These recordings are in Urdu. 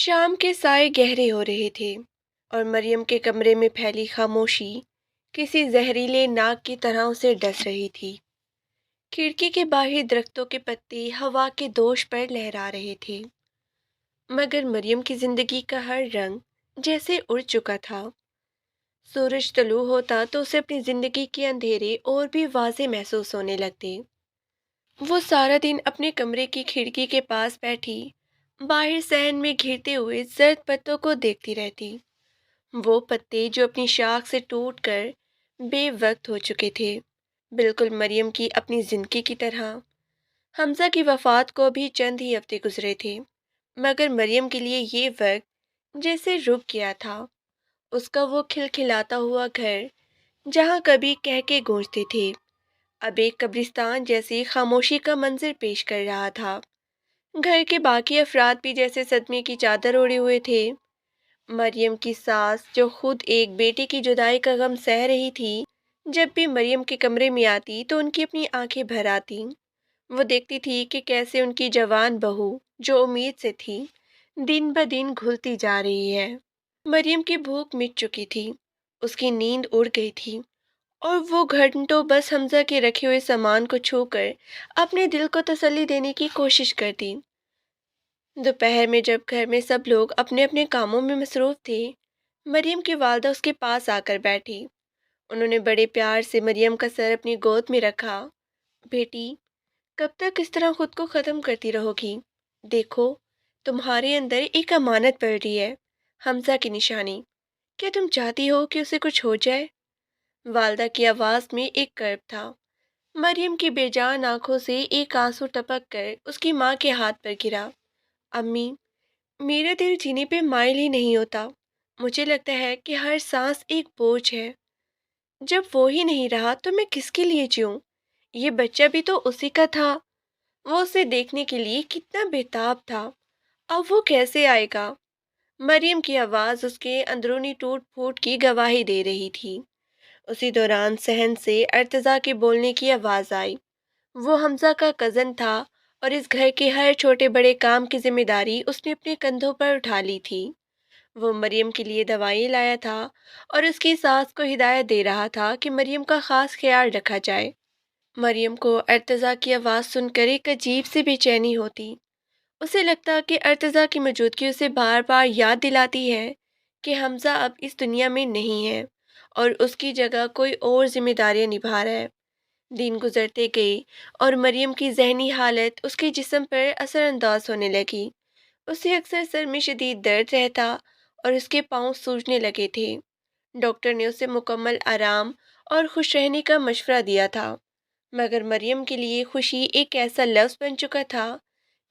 شام کے سائے گہرے ہو رہے تھے اور مریم کے کمرے میں پھیلی خاموشی کسی زہریلے ناگ کی طرح اسے ڈس رہی تھی۔ کھڑکی کے باہر درختوں کے پتے ہوا کے دوش پر لہرا رہے تھے، مگر مریم کی زندگی کا ہر رنگ جیسے اڑ چکا تھا۔ سورج طلوع ہوتا تو اسے اپنی زندگی کے اندھیرے اور بھی واضح محسوس ہونے لگتے۔ وہ سارا دن اپنے کمرے کی کھڑکی کے پاس بیٹھی باہر صحن میں گھرتے ہوئے زرد پتوں کو دیکھتی رہتی، وہ پتے جو اپنی شاخ سے ٹوٹ کر بے وقت ہو چکے تھے، بالکل مریم کی اپنی زندگی کی طرح۔ حمزہ کی وفات کو بھی چند ہی ہفتے گزرے تھے، مگر مریم کے لیے یہ وقت جیسے رک گیا تھا۔ اس کا وہ کھلکھلاتا ہوا گھر جہاں کبھی کہکے گونجتے تھے، اب ایک قبرستان جیسی خاموشی کا منظر پیش کر رہا تھا۔ گھر کے باقی افراد بھی جیسے صدمے کی چادر اوڑھے ہوئے تھے۔ مریم کی ساس جو خود ایک بیٹے کی جدائی کا غم سہ رہی تھی، جب بھی مریم کے کمرے میں آتی تو ان کی اپنی آنکھیں بھر آتی۔ وہ دیکھتی تھی کہ کیسے ان کی جوان بہو جو امید سے تھی دن بدن گھلتی جا رہی ہے۔ مریم کی بھوک مٹ چکی تھی، اس کی نیند اڑ گئی تھی، اور وہ گھنٹوں بس حمزہ کے رکھے ہوئے سامان کو چھو کر اپنے دل کو تسلی دینے کی کوشش کرتی۔ دوپہر میں جب گھر میں سب لوگ اپنے اپنے کاموں میں مصروف تھے، مریم کی والدہ اس کے پاس آ کر بیٹھی۔ انہوں نے بڑے پیار سے مریم کا سر اپنی گود میں رکھا۔ بیٹی، کب تک اس طرح خود کو ختم کرتی رہو گی؟ دیکھو، تمہارے اندر ایک امانت پڑ رہی ہے، حمزہ کی نشانی۔ کیا تم چاہتی ہو کہ اسے کچھ ہو جائے؟ والدہ کی آواز میں ایک کرب تھا۔ مریم کی بے جان آنکھوں سے ایک آنسو ٹپک کر اس کی ماں کے ہاتھ پر گرا۔ امی، میرا دل جینے پہ مائل ہی نہیں ہوتا، مجھے لگتا ہے کہ ہر سانس ایک بوجھ ہے۔ جب وہ ہی نہیں رہا تو میں کس کے لیے جیوں؟ یہ بچہ بھی تو اسی کا تھا، وہ اسے دیکھنے کے لیے کتنا بےتاب تھا، اب وہ کیسے آئے گا؟ مریم کی آواز اس کے اندرونی ٹوٹ پھوٹ کی گواہی دے رہی تھی۔ اسی دوران صحن سے ارتضیٰ کے بولنے کی آواز آئی۔ وہ حمزہ کا کزن تھا اور اس گھر کے ہر چھوٹے بڑے کام کی ذمہ داری اس نے اپنے کندھوں پر اٹھا لی تھی۔ وہ مریم کے لیے دوائیں لایا تھا اور اس کی ساس کو ہدایت دے رہا تھا کہ مریم کا خاص خیال رکھا جائے۔ مریم کو ارتضیٰ کی آواز سن کر ایک عجیب سی بے چینی ہوتی۔ اسے لگتا کہ ارتضیٰ کی موجودگی اسے بار بار یاد دلاتی ہے کہ حمزہ اب اس دنیا میں نہیں ہے اور اس کی جگہ کوئی اور ذمہ داریاں نبھا رہا ہے۔ دن گزرتے گئے اور مریم کی ذہنی حالت اس کے جسم پر اثر انداز ہونے لگی۔ اسے اکثر سر میں شدید درد رہتا اور اس کے پاؤں سوجنے لگے تھے۔ ڈاکٹر نے اسے مکمل آرام اور خوش رہنے کا مشورہ دیا تھا، مگر مریم کے لیے خوشی ایک ایسا لفظ بن چکا تھا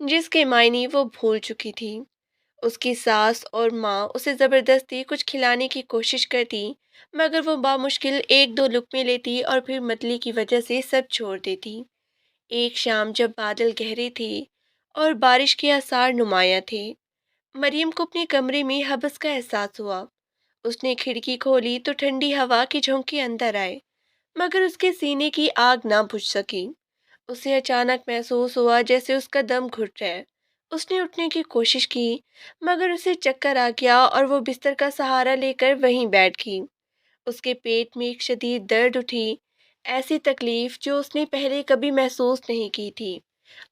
جس کے معنی وہ بھول چکی تھی۔ اس کی ساس اور ماں اسے زبردستی کچھ کھلانے کی کوشش کرتی، مگر وہ بامشکل ایک دو لقمے لیتی اور پھر متلی کی وجہ سے سب چھوڑ دیتی۔ ایک شام جب بادل گہرے تھے اور بارش کے آثار نمایاں تھے، مریم کو اپنے کمرے میں حبس کا احساس ہوا۔ اس نے کھڑکی کھولی تو ٹھنڈی ہوا کے جھونکے اندر آئے، مگر اس کے سینے کی آگ نہ بجھ سکی۔ اسے اچانک محسوس ہوا جیسے اس کا دم گھٹ رہا ہے۔ اس نے اٹھنے کی کوشش کی، مگر اسے چکر آ گیا اور وہ بستر کا سہارا لے کر وہیں بیٹھ گئی۔ اس کے پیٹ میں ایک شدید درد اٹھی، ایسی تکلیف جو اس نے پہلے کبھی محسوس نہیں کی تھی۔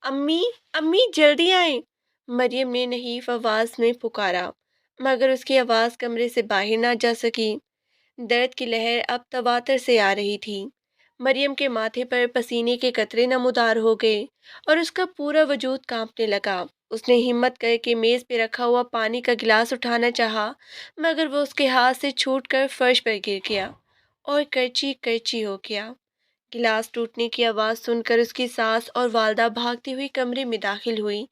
امی، امی جلدی آئیں، مریم نے نحیف آواز میں پکارا، مگر اس کی آواز کمرے سے باہر نہ جا سکی۔ درد کی لہر اب تواتر سے آ رہی تھی۔ مریم کے ماتھے پر پسینے کے قطرے نمودار ہو گئے اور اس کا پورا وجود کانپنے لگا۔ اس نے ہمت کر کے میز پہ رکھا ہوا پانی کا گلاس اٹھانا چاہا، مگر وہ اس کے ہاتھ سے چھوٹ کر فرش پر گر گیا اور کرچی کرچی ہو گیا۔ گلاس ٹوٹنے کی آواز سن کر اس کی ساس اور والدہ بھاگتی ہوئی کمرے میں داخل ہوئی۔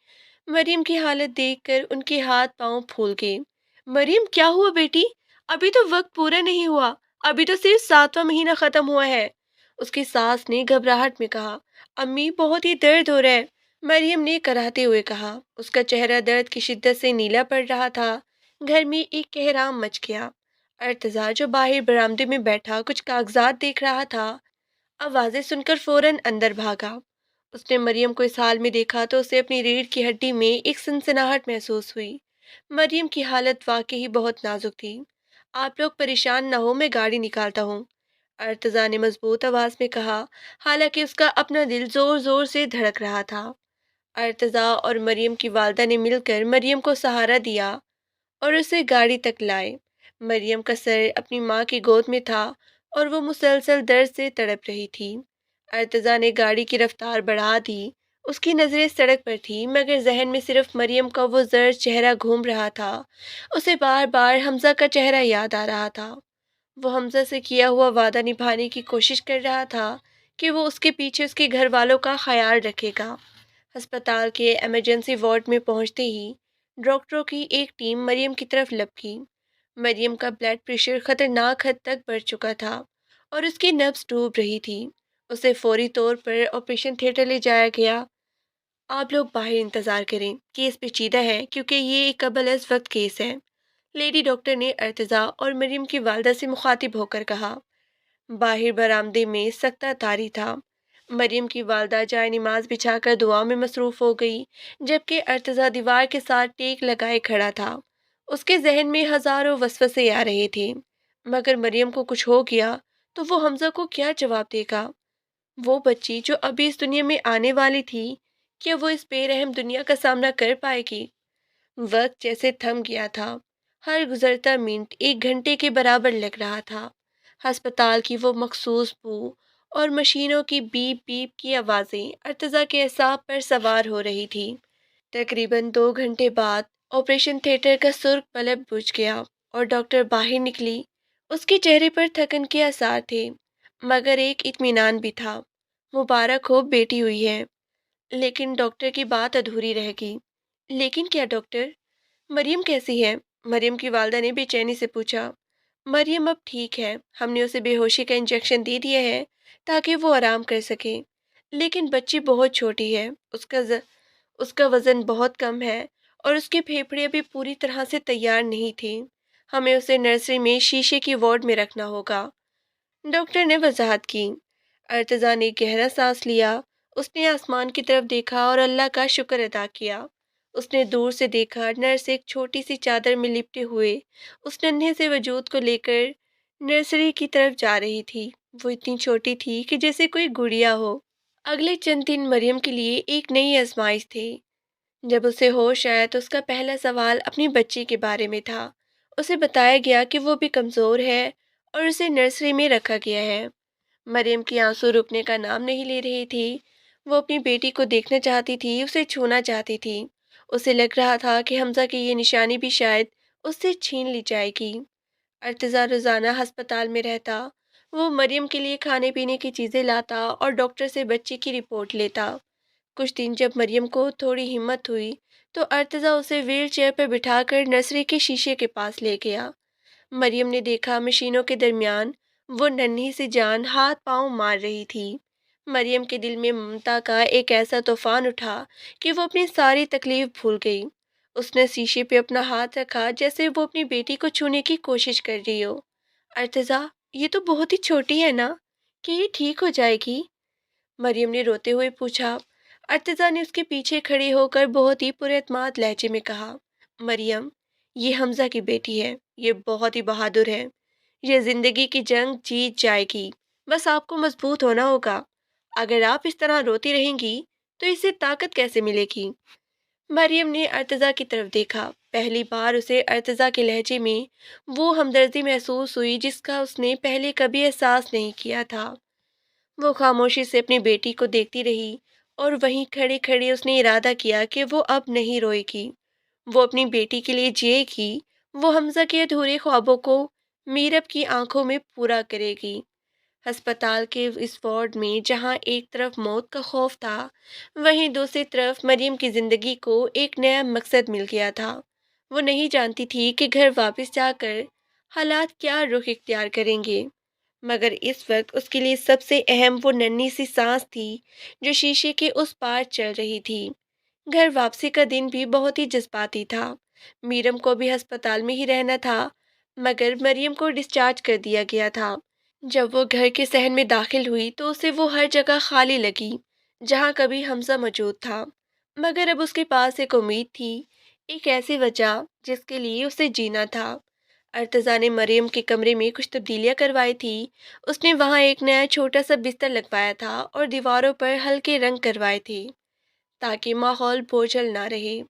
مریم کی حالت دیکھ کر ان کے ہاتھ پاؤں پھول گئے۔ مریم، کیا ہوا بیٹی؟ ابھی تو وقت پورا نہیں ہوا، ابھی تو صرف 7واں مہینہ ختم ہوا ہے، اس کی ساس نے گھبراہٹ میں کہا۔ امی، بہت ہی درد ہو رہا ہے، مریم نے کراہتے ہوئے کہا۔ اس کا چہرہ درد کی شدت سے نیلا پڑ رہا تھا۔ گھر میں ایک کہرام مچ گیا۔ ارتضیٰ جو باہر برآمدے میں بیٹھا کچھ کاغذات دیکھ رہا تھا، آوازیں سن کر فوراً اندر بھاگا۔ اس نے مریم کو اس حال میں دیکھا تو اسے اپنی ریڑھ کی ہڈی میں ایک سنسناہٹ محسوس ہوئی۔ مریم کی حالت واقعی بہت نازک تھی۔ آپ لوگ پریشان نہ ہو، میں گاڑی نکالتا ہوں، ارتضیٰ نے مضبوط آواز میں کہا، حالانکہ اس کا اپنا دل زور زور سے دھڑک رہا تھا۔ ارتضیٰ اور مریم کی والدہ نے مل کر مریم کو سہارا دیا اور اسے گاڑی تک لائے۔ مریم کا سر اپنی ماں کی گود میں تھا اور وہ مسلسل درد سے تڑپ رہی تھی۔ ارتضیٰ نے گاڑی کی رفتار بڑھا دی۔ اس کی نظریں سڑک پر تھیں، مگر ذہن میں صرف مریم کا وہ زرد چہرہ گھوم رہا تھا۔ اسے بار بار حمزہ کا چہرہ یاد آ رہا تھا۔ وہ حمزہ سے کیا ہوا وعدہ نبھانے کی کوشش کر رہا تھا کہ وہ اس کے پیچھے اس کے گھر والوں کا خیال رکھے گا۔ ہسپتال کے ایمرجنسی وارڈ میں پہنچتے ہی ڈاکٹروں کی ایک ٹیم مریم کی طرف لپکی۔ مریم کا بلڈ پریشر خطرناک حد تک بڑھ چکا تھا اور اس کی نبض ڈوب رہی تھی۔ اسے فوری طور پر آپریشن تھیٹر لے جایا گیا۔ آپ لوگ باہر انتظار کریں، کیس پیچیدہ ہے کیونکہ یہ ایک قبل از وقت کیس ہے، لیڈی ڈاکٹر نے ارتضیٰ اور مریم کی والدہ سے مخاطب ہو کر کہا۔ باہر برآمدے میں سکتہ طاری تھا۔ مریم کی والدہ جائے نماز بچھا کر دعا میں مصروف ہو گئی، جبکہ ارتضیٰ دیوار کے ساتھ ٹیک لگائے کھڑا تھا۔ اس کے ذہن میں ہزاروں وسوسے آ رہے تھے۔ مگر مریم کو کچھ ہو گیا تو وہ حمزہ کو کیا جواب دے گا؟ وہ بچی جو ابھی اس دنیا میں آنے والی تھی، کیا وہ اس بے رحم دنیا کا سامنا کر پائے گی؟ وقت جیسے تھم گیا تھا۔ ہر گزرتا منٹ ایک گھنٹے کے برابر لگ رہا تھا۔ ہسپتال کی وہ مخصوص بو اور مشینوں کی بیپ بیپ کی آوازیں ارتضیٰ کے اعصاب پر سوار ہو رہی تھی۔ تقریباً 2 گھنٹے بعد آپریشن تھیٹر کا سرخ بلب بجھ گیا اور ڈاکٹر باہر نکلی۔ اس کے چہرے پر تھکن کے آثار تھے، مگر ایک اطمینان بھی تھا۔ مبارک ہو، بیٹی ہوئی ہے۔ لیکن ڈاکٹر کی بات ادھوری رہ گئی۔ لیکن کیا ڈاکٹر؟ مریم کیسی ہے؟ مریم کی والدہ نے بے چینی سے پوچھا۔ مریم اب ٹھیک ہے، ہم نے اسے بے ہوشی کا انجیکشن دے دیا ہے تاکہ وہ آرام کر سکے، لیکن بچی بہت چھوٹی ہے، اس کا وزن بہت کم ہے اور اس کے پھیپھڑے ابھی پوری طرح سے تیار نہیں تھے۔ ہمیں اسے نرسری میں شیشے کی وارڈ میں رکھنا ہوگا، ڈاکٹر نے وضاحت کی۔ ارتضیٰ نے گہرا سانس لیا۔ اس نے آسمان کی طرف دیکھا اور اللہ کا شکر ادا کیا۔ اس نے دور سے دیکھا نرس ایک چھوٹی سی چادر میں لپٹے ہوئے اس ننھے سے وجود کو لے کر نرسری کی طرف جا رہی تھی۔ وہ اتنی چھوٹی تھی کہ جیسے کوئی گڑیا ہو۔ اگلے چند دن مریم کے لیے ایک نئی آزمائش تھی۔ جب اسے ہوش آیا تو اس کا پہلا سوال اپنی بچی کے بارے میں تھا۔ اسے بتایا گیا کہ وہ بھی کمزور ہے اور اسے نرسری میں رکھا گیا ہے۔ مریم کی آنسو رکنے کا نام نہیں لے رہی تھی۔ وہ اپنی بیٹی کو دیکھنا چاہتی تھی، اسے چھونا چاہتی تھی۔ اسے لگ رہا تھا کہ حمزہ کی یہ نشانی بھی شاید اس سے چھین لی جائے گی۔ ارتضیٰ روزانہ ہسپتال میں رہتا۔ وہ مریم کے لیے کھانے پینے کی چیزیں لاتا اور ڈاکٹر سے بچی کی رپورٹ لیتا۔ کچھ دن جب مریم کو تھوڑی ہمت ہوئی تو ارتضیٰ اسے ویل چیئر پر بٹھا کر نرسری کے شیشے کے پاس لے گیا۔ مریم نے دیکھا مشینوں کے درمیان وہ ننھی سی جان ہاتھ پاؤں مار رہی تھی۔ مریم کے دل میں ممتا کا ایک ایسا طوفان اٹھا کہ وہ اپنی ساری تکلیف بھول گئی۔ اس نے شیشے پہ اپنا ہاتھ رکھا جیسے وہ اپنی بیٹی کو چھونے کی کوشش کر رہی ہو۔ ارتضیٰ، یہ تو بہت ہی چھوٹی ہے نا، کیا یہ ٹھیک ہو جائے گی؟ مریم نے روتے ہوئے پوچھا۔ ارتضیٰ نے اس کے پیچھے کھڑی ہو کر بہت ہی پر اعتماد لہجے میں کہا، مریم، یہ حمزہ کی بیٹی ہے، یہ بہت ہی بہادر ہے، یہ زندگی کی جنگ جیت جائے گی، بس آپ کو مضبوط ہونا ہوگا۔ اگر آپ اس طرح روتی رہیں گی تو اسے طاقت کیسے ملے گی؟ مریم نے ارتضیٰ کی طرف دیکھا۔ پہلی بار اسے ارتضیٰ کے لہجے میں وہ ہمدردی محسوس ہوئی جس کا اس نے پہلے کبھی احساس نہیں کیا تھا۔ وہ خاموشی سے اپنی بیٹی کو دیکھتی رہی اور وہیں کھڑے کھڑے اس نے ارادہ کیا کہ وہ اب نہیں روئے گی۔ وہ اپنی بیٹی کے لیے جیے گی، وہ حمزہ کے ادھورے خوابوں کو میرب کی آنکھوں میں پورا کرے گی۔ ہسپتال کے اس وارڈ میں جہاں ایک طرف موت کا خوف تھا، وہیں دوسری طرف مریم کی زندگی کو ایک نیا مقصد مل گیا تھا۔ وہ نہیں جانتی تھی کہ گھر واپس جا کر حالات کیا رخ اختیار کریں گے، مگر اس وقت اس کے لیے سب سے اہم وہ ننھی سی سانس تھی جو شیشے کے اس پار چل رہی تھی۔ گھر واپسی کا دن بھی بہت ہی جذباتی تھا۔ میرم کو بھی ہسپتال میں ہی رہنا تھا، مگر مریم کو ڈسچارج کر دیا گیا تھا۔ جب وہ گھر کے صحن میں داخل ہوئی تو اسے وہ ہر جگہ خالی لگی جہاں کبھی حمزہ موجود تھا، مگر اب اس کے پاس ایک امید تھی، ایک ایسی وجہ جس کے لیے اسے جینا تھا۔ ارتضی نے مریم کے کمرے میں کچھ تبدیلیاں کروائی تھی۔ اس نے وہاں ایک نیا چھوٹا سا بستر لگوایا تھا اور دیواروں پر ہلکے رنگ کروائے تھے تاکہ ماحول بوجھل نہ رہے۔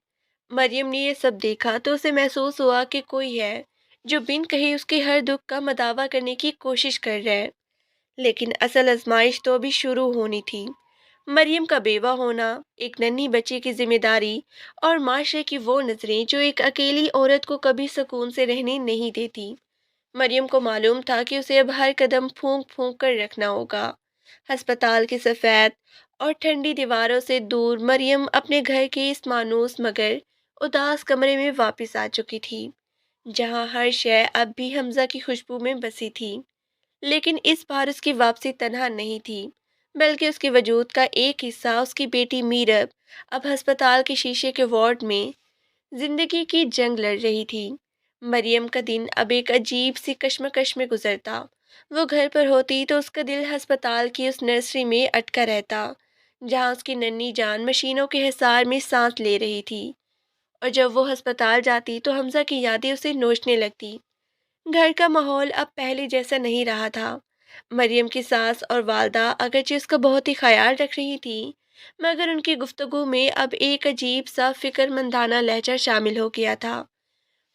مریم نے یہ سب دیکھا تو اسے محسوس ہوا کہ کوئی ہے جو بن کہیں اس کے ہر دکھ کا مداوع کرنے کی کوشش کر رہا ہے، لیکن اصل آزمائش تو ابھی شروع ہونی تھی۔ مریم کا بیوہ ہونا، ایک ننھی بچی کی ذمہ داری، اور معاشرے کی وہ نظریں جو ایک اکیلی عورت کو کبھی سکون سے رہنے نہیں دیتی۔ مریم کو معلوم تھا کہ اسے اب ہر قدم پھونک پھونک کر رکھنا ہوگا۔ ہسپتال کی سفید اور ٹھنڈی دیواروں سے دور مریم اپنے گھر کے اس مانوس مگر اداس کمرے میں واپس آ چکی تھی، جہاں ہر شے اب بھی حمزہ کی خوشبو میں بسی تھی۔ لیکن اس بار اس کی واپسی تنہا نہیں تھی، بلکہ اس کے وجود کا ایک حصہ، اس کی بیٹی میرب، اب ہسپتال کے شیشے کے وارڈ میں زندگی کی جنگ لڑ رہی تھی۔ مریم کا دن اب ایک عجیب سی کشمکش میں گزرتا۔ وہ گھر پر ہوتی تو اس کا دل ہسپتال کی اس نرسری میں اٹکا رہتا، جہاں اس کی ننھی جان مشینوں کے حصار میں سانس لے رہی تھی، اور جب وہ ہسپتال جاتی تو حمزہ کی یادیں اسے نوچنے لگتی۔ گھر کا ماحول اب پہلے جیسا نہیں رہا تھا۔ مریم کی ساس اور والدہ اگرچہ اس کا بہت ہی خیال رکھ رہی تھی، مگر ان کی گفتگو میں اب ایک عجیب سا فکر مندانہ لہجہ شامل ہو گیا تھا۔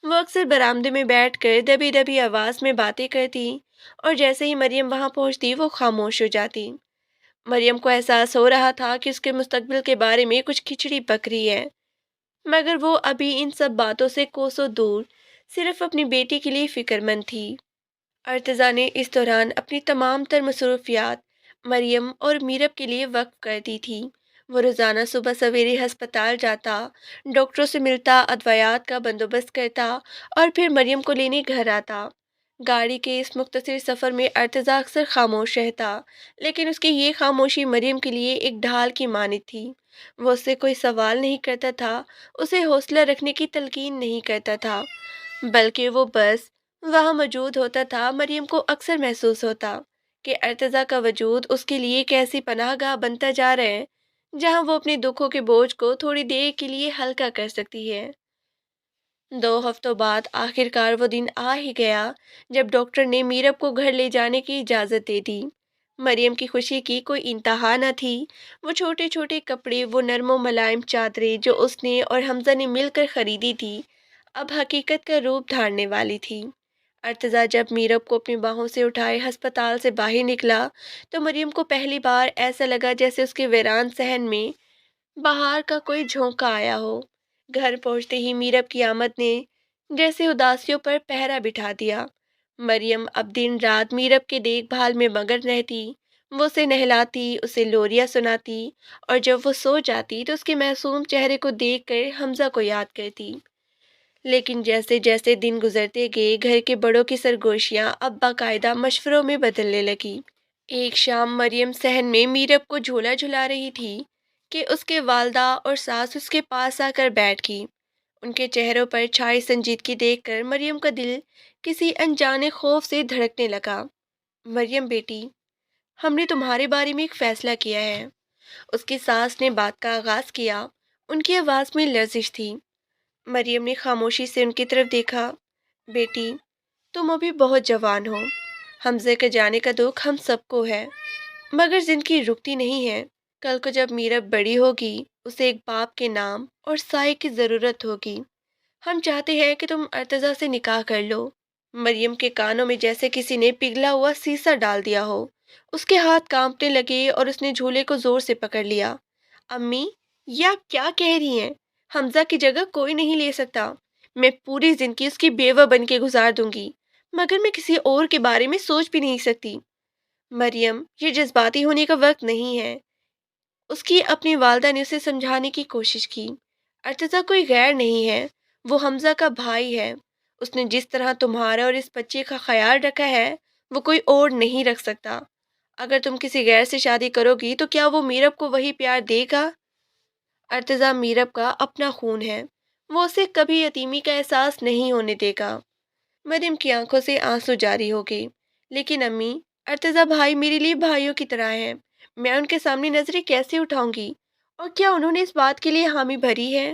وہ اکثر برآمدے میں بیٹھ کر دبی دبی آواز میں باتیں کرتی، اور جیسے ہی مریم وہاں پہنچتی وہ خاموش ہو جاتی۔ مریم کو احساس ہو رہا تھا کہ اس کے مستقبل کے بارے میں کچھ کھچڑی پک رہی ہے، مگر وہ ابھی ان سب باتوں سے کوسوں دور صرف اپنی بیٹی کے لیے فکر مند تھی۔ ارتضی نے اس دوران اپنی تمام تر مصروفیات مریم اور میرب کے لیے وقف کر دی تھی۔ وہ روزانہ صبح سویرے ہسپتال جاتا، ڈاکٹروں سے ملتا، ادویات کا بندوبست کرتا، اور پھر مریم کو لینے گھر آتا۔ گاڑی کے اس مختصر سفر میں ارتضی اکثر خاموش رہتا، لیکن اس کی یہ خاموشی مریم کے لیے ایک ڈھال کی مانند تھی۔ وہ اس سے کوئی سوال نہیں کرتا تھا، اسے حوصلہ رکھنے کی تلقین نہیں کرتا تھا، بلکہ وہ بس وہاں موجود ہوتا تھا۔ مریم کو اکثر محسوس ہوتا کہ ارتضی کا وجود اس کے لیے ایک ایسی پناہ گاہ بنتا جا رہا ہے جہاں وہ اپنے دکھوں کے بوجھ کو تھوڑی دیر کے لیے ہلکا کر سکتی ہے۔ 2 ہفتوں بعد آخر کار وہ دن آ ہی گیا جب ڈاکٹر نے میرب کو گھر لے جانے کی اجازت دے دی۔ مریم کی خوشی کی کوئی انتہا نہ تھی۔ وہ چھوٹے چھوٹے کپڑے، وہ نرم و ملائم چادریں جو اس نے اور حمزہ نے مل کر خریدی تھی، اب حقیقت کا روپ دھارنے والی تھی۔ ارتضی جب میرب کو اپنی باہوں سے اٹھائے ہسپتال سے باہر نکلا تو مریم کو پہلی بار ایسا لگا جیسے اس کے ویران صحن میں بہار کا کوئی جھونکا آیا ہو۔ گھر پہنچتے ہی میرب کی آمد نے جیسے اداسیوں پر پہرا بٹھا دیا۔ مریم اب دن رات میرب کے دیکھ بھال میں مگن رہتی۔ وہ اسے نہلاتی، اسے لوریاں سناتی، اور جب وہ سو جاتی تو اس کے معصوم چہرے کو دیکھ کر حمزہ کو یاد کرتی۔ لیکن جیسے جیسے دن گزرتے گئے گھر کے بڑوں کی سرگوشیاں اب باقاعدہ مشوروں میں بدلنے لگی۔ ایک شام مریم صحن میں میرب کو جھولا جھلا رہی تھی کہ اس کے والدہ اور ساس اس کے پاس آ کر بیٹھ گئی۔ ان کے چہروں پر چھائی سنجیدگی دیکھ کر مریم کا دل کسی انجانے خوف سے دھڑکنے لگا۔ مریم بیٹی، ہم نے تمہارے بارے میں ایک فیصلہ کیا ہے۔ اس کی ساس نے بات کا آغاز کیا۔ ان کی آواز میں لرزش تھی۔ مریم نے خاموشی سے ان کی طرف دیکھا۔ بیٹی، تم ابھی بہت جوان ہو۔ حمزے کے جانے کا دکھ ہم سب کو ہے، مگر زندگی رکتی نہیں ہے۔ کل کو جب میرب بڑی ہوگی، اسے ایک باپ کے نام اور سائے کی ضرورت ہوگی۔ ہم چاہتے ہیں کہ تم ارتضی سے نکاح کر لو۔ مریم کے کانوں میں جیسے کسی نے پگھلا ہوا سیسا ڈال دیا ہو۔ اس کے ہاتھ کانپنے لگے اور اس نے جھولے کو زور سے پکڑ لیا۔ امی، یہ آپ کیا کہہ رہی ہیں؟ حمزہ کی جگہ کوئی نہیں لے سکتا۔ میں پوری زندگی اس کی بیوہ بن کے گزار دوں گی، مگر میں کسی اور کے بارے میں سوچ بھی نہیں سکتی۔ مریم، یہ جذباتی ہونے کا وقت نہیں ہے۔ اس کی اپنی والدہ نے اسے سمجھانے کی کوشش کی۔ ارتضی کوئی غیر نہیں ہے، وہ حمزہ کا بھائی ہے۔ اس نے جس طرح تمہارا اور اس بچے کا خیال رکھا ہے وہ کوئی اور نہیں رکھ سکتا۔ اگر تم کسی غیر سے شادی کرو گی تو کیا وہ میرب کو وہی پیار دے گا؟ ارتضی میرب کا اپنا خون ہے، وہ اسے کبھی یتیمی کا احساس نہیں ہونے دے گا۔ مریم کی آنکھوں سے آنسو جاری ہو گئے۔ لیکن امی، ارتضی بھائی میرے لیے بھائیوں کی طرح ہیں، میں ان کے سامنے نظریں کیسے اٹھاؤں گی؟ اور کیا انہوں نے اس بات کے لیے حامی بھری ہے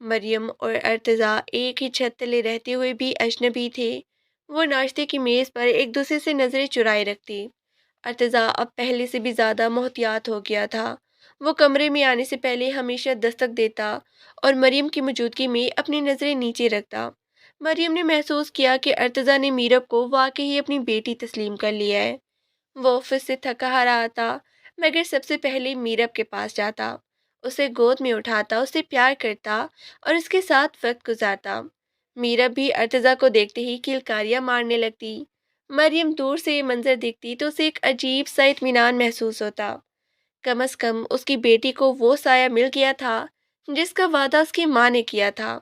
مریم اور ارتضیٰ ایک ہی چھت تلے رہتے ہوئے بھی اجنبی تھے۔ وہ ناشتے کی میز پر ایک دوسرے سے نظریں چرائے رکھتے۔ ارتضیٰ اب پہلے سے بھی زیادہ محتاط ہو گیا تھا۔ وہ کمرے میں آنے سے پہلے ہمیشہ دستک دیتا اور مریم کی موجودگی میں اپنی نظریں نیچے رکھتا۔ مریم نے محسوس کیا کہ ارتضیٰ نے میرب کو واقعی اپنی بیٹی تسلیم کر لیا ہے۔ وہ آفس سے تھکا ہارا آتا، مگر سب سے پہلے میرب کے پاس جاتا، اسے گود میں اٹھاتا، اسے پیار کرتا اور اس کے ساتھ وقت گزارتا۔ میرب بھی ارتضیٰ کو دیکھتے ہی کلکاریاں مارنے لگتی۔ مریم دور سے یہ منظر دیکھتی تو اسے ایک عجیب سا اطمینان محسوس ہوتا۔ کم از کم اس کی بیٹی کو وہ سایہ مل گیا تھا جس کا وعدہ اس کی ماں نے کیا تھا۔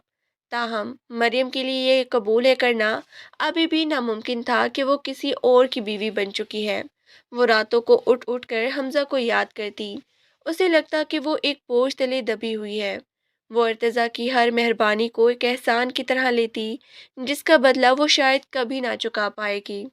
تاہم مریم کے لیے یہ قبول کرنا ابھی بھی ناممکن تھا کہ وہ کسی اور کی بیوی بن چکی ہے۔ وہ راتوں کو اٹھ اٹھ کر حمزہ کو یاد کرتی۔ اسے لگتا کہ وہ ایک بوجھ تلے دبی ہوئی ہے۔ وہ ارتضیٰ کی ہر مہربانی کو ایک احسان کی طرح لیتی جس کا بدلہ وہ شاید کبھی نہ چکا پائے گی۔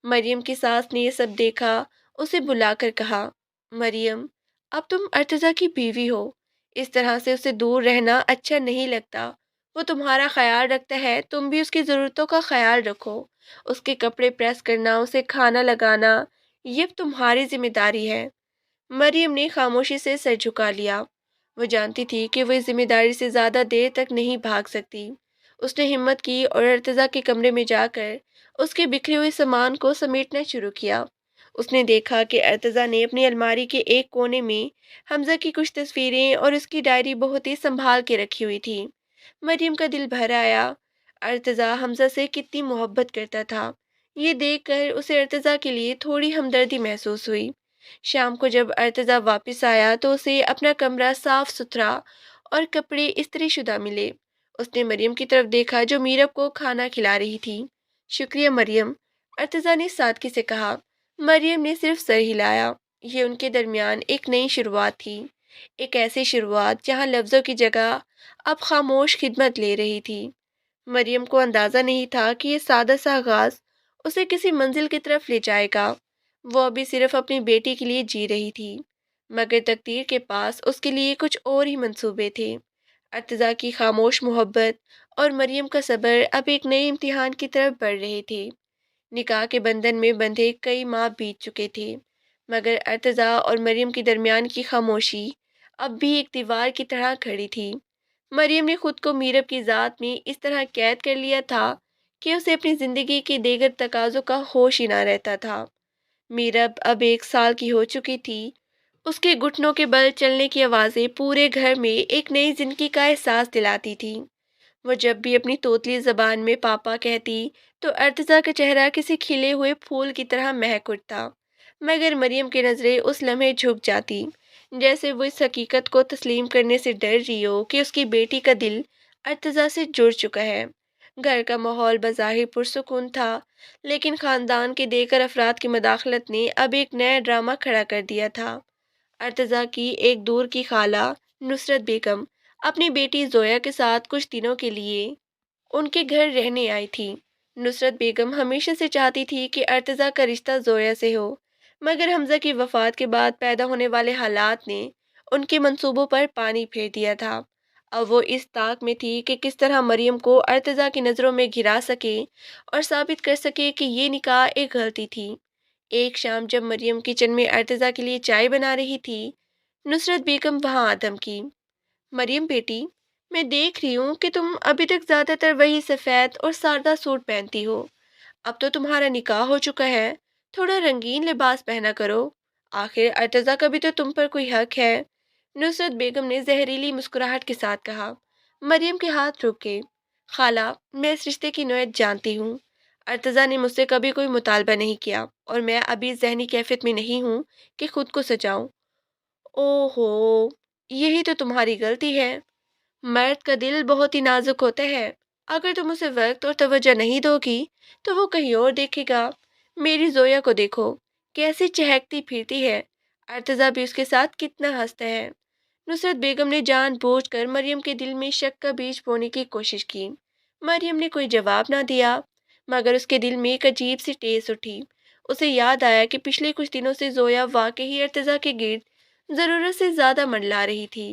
مریم کی ساس نے یہ سب دیکھا، اسے بلا کر کہا، مریم، اب تم ارتضیٰ کی بیوی ہو، اس طرح سے اسے دور رہنا اچھا نہیں لگتا۔ وہ تمہارا خیال رکھتا ہے، تم بھی اس کی ضرورتوں کا خیال رکھو۔ اس کے کپڑے پریس کرنا، اسے کھانا لگانا، یہ تمہاری ذمہ داری ہے۔ مریم نے خاموشی سے سر جھکا لیا۔ وہ جانتی تھی کہ وہ اس ذمہ داری سے زیادہ دیر تک نہیں بھاگ سکتی۔ اس نے ہمت کی اور ارتضیٰ کے کمرے میں جا کر اس کے بکھرے ہوئے سامان کو سمیٹنا شروع کیا۔ اس نے دیکھا کہ ارتضیٰ نے اپنی الماری کے ایک کونے میں حمزہ کی کچھ تصویریں اور اس کی ڈائری بہت ہی سنبھال کے رکھی ہوئی تھی۔ مریم کا دل بھر آیا۔ ارتضیٰ حمزہ سے کتنی محبت کرتا تھا، یہ دیکھ کر اسے ارتضیٰ کے لیے تھوڑی ہمدردی محسوس ہوئی۔ شام کو جب ارتضیٰ واپس آیا تو اسے اپنا کمرہ صاف ستھرا اور کپڑے استری شدہ ملے۔ اس نے مریم کی طرف دیکھا جو میرب کو کھانا کھلا رہی تھی۔ شکریہ مریم، ارتضیٰ نے سادگی سے کہا۔ مریم نے صرف سر ہلایا۔ یہ ان کے درمیان ایک نئی شروعات تھی، ایک ایسی شروعات جہاں لفظوں کی جگہ اب خاموش خدمت لے رہی تھی۔ مریم کو اندازہ نہیں تھا کہ یہ سادہ سا آغاز اسے کسی منزل کی طرف لے جائے گا۔ وہ ابھی صرف اپنی بیٹی کے لیے جی رہی تھی، مگر تقدیر کے پاس اس کے لیے کچھ اور ہی منصوبے تھے۔ ارتضیٰ کی خاموش محبت اور مریم کا صبر اب ایک نئے امتحان کی طرف بڑھ رہے تھے۔ نکاح کے بندھن میں بندھے کئی ماہ بیت چکے تھے، مگر ارتضیٰ اور مریم کے درمیان کی خاموشی اب بھی ایک دیوار کی طرح کھڑی تھی۔ مریم نے خود کو میرب کی ذات میں اس طرح قید کر لیا تھا کہ اسے اپنی زندگی کے دیگر تقاضوں کا ہوش ہی نہ رہتا تھا۔ میرب اب 1 سال کی ہو چکی تھی۔ اس کے گھٹنوں کے بل چلنے کی آوازیں پورے گھر میں ایک نئی زندگی کا احساس دلاتی تھیں۔ وہ جب بھی اپنی توتلی زبان میں پاپا کہتی تو ارتضیٰ کا چہرہ کسی کھلے ہوئے پھول کی طرح مہک اٹھتا، مگر مریم کی نظریں اس لمحے جھک جاتی، جیسے وہ اس حقیقت کو تسلیم کرنے سے ڈر رہی ہو کہ اس کی بیٹی کا دل ارتضیٰ سے جڑ چکا ہے۔ گھر کا ماحول بظاہر پرسکون تھا، لیکن خاندان کے دیگر افراد کی مداخلت نے اب ایک نیا ڈرامہ کھڑا کر دیا تھا۔ ارتضیٰ کی ایک دور کی خالہ نصرت بیگم اپنی بیٹی زویا کے ساتھ کچھ دنوں کے لیے ان کے گھر رہنے آئی تھی۔ نصرت بیگم ہمیشہ سے چاہتی تھی کہ ارتضیٰ کا رشتہ زویا سے ہو، مگر حمزہ کی وفات کے بعد پیدا ہونے والے حالات نے ان کے منصوبوں پر پانی پھیر دیا تھا۔ اب وہ اس طاق میں تھی کہ کس طرح مریم کو ارتضیٰ کی نظروں میں گرا سکے اور ثابت کر سکے کہ یہ نکاح ایک غلطی تھی۔ ایک شام جب مریم کچن میں ارتضیٰ کے لیے چائے بنا رہی تھی، نصرت بیگم وہاں آ دمکی۔ مریم بیٹی، میں دیکھ رہی ہوں کہ تم ابھی تک زیادہ تر وہی سفید اور سادہ سوٹ پہنتی ہو۔ اب تو تمہارا نکاح ہو چکا ہے، تھوڑا رنگین لباس پہنا کرو، آخر ارتضیٰ کا بھی تو تم پر کوئی حق ہے۔ نصرت بیگم نے زہریلی مسکراہٹ کے ساتھ کہا۔ مریم کے ہاتھ رک گئے۔ خالہ، میں اس رشتے کی نوعیت جانتی ہوں۔ ارتضیٰ نے مجھ سے کبھی کوئی مطالبہ نہیں کیا اور میں ابھی ذہنی کیفیت میں نہیں ہوں کہ خود کو سجاؤں۔ اوہ ہو، یہی تو تمہاری غلطی ہے۔ مرد کا دل بہت ہی نازک ہوتا ہے، اگر تم اسے وقت اور توجہ نہیں دو گی تو وہ کہیں اور دیکھے گا۔ میری زویا کو دیکھو، کیسے چہکتی پھرتی ہے، ارتضیٰ بھی اس کے ساتھ کتنا ہنستا ہے۔ نصرت بیگم نے جان بوجھ کر مریم کے دل میں شک کا بیج بونے کی کوشش کی۔ مریم نے کوئی جواب نہ دیا، مگر اس کے دل میں ایک عجیب سی ٹیس اٹھی۔ اسے یاد آیا کہ پچھلے کچھ دنوں سے زویا واقعی ارتضیٰ کے گرد ضرورت سے زیادہ منڈلا رہی تھی۔